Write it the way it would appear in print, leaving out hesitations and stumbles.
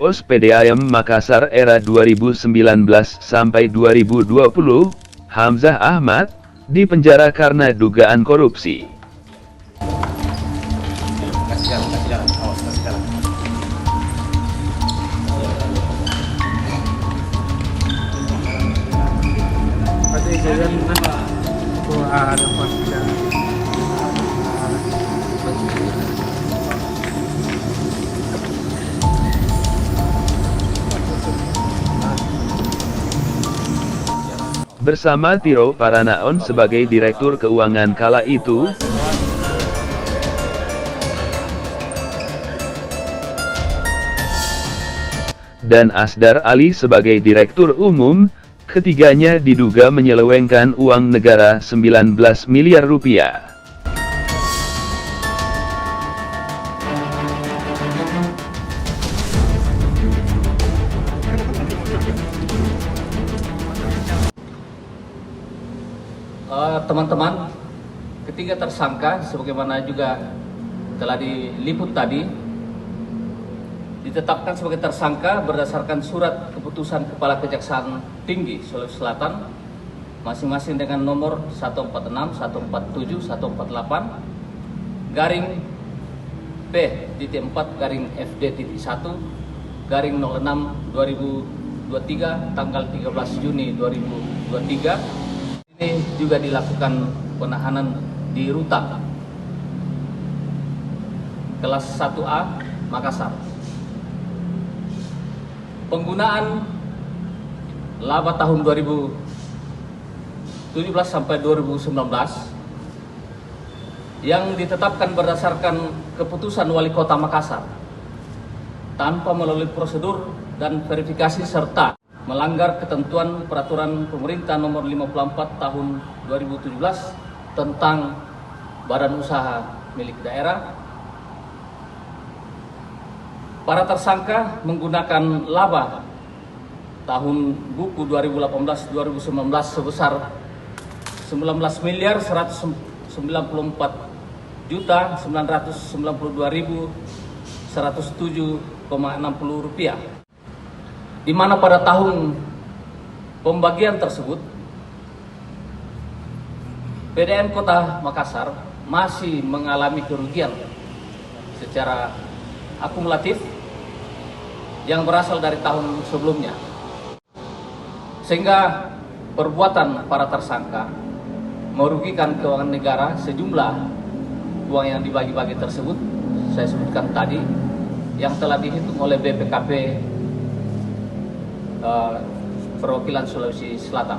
Pos PDAM Makassar era 2019 sampai 2020, Hamzah Ahmad, dipenjara karena dugaan korupsi. Bersama Tiro Paranaon sebagai Direktur Keuangan kala itu, dan Asdar Ali sebagai Direktur Umum, ketiganya diduga menyelewengkan uang negara 19 miliar rupiah. Teman-teman, ketiga tersangka sebagaimana juga telah diliput tadi ditetapkan sebagai tersangka berdasarkan surat keputusan Kepala Kejaksaan Tinggi Sulawesi Selatan masing-masing dengan nomor 146, 147, 148 garing P.4 garing FD.1 garing 06 2023 tanggal 13 Juni 2023. Ini juga dilakukan penahanan di Rutan kelas 1A Makassar. Penggunaan laba tahun 2017 sampai 2019 yang ditetapkan berdasarkan keputusan Wali Kota Makassar tanpa melalui prosedur dan verifikasi serta melanggar ketentuan peraturan pemerintah nomor 54 tahun 2017 tentang badan usaha milik daerah. Para tersangka menggunakan laba tahun buku 2018-2019 sebesar 19.994.992.107,60 rupiah. Di mana pada tahun pembagian tersebut PDAM Kota Makassar masih mengalami kerugian secara akumulatif yang berasal dari tahun sebelumnya, sehingga perbuatan para tersangka merugikan keuangan negara sejumlah uang yang dibagi-bagi tersebut saya sebutkan tadi yang telah dihitung oleh BPKP Perwakilan Sulawesi Selatan.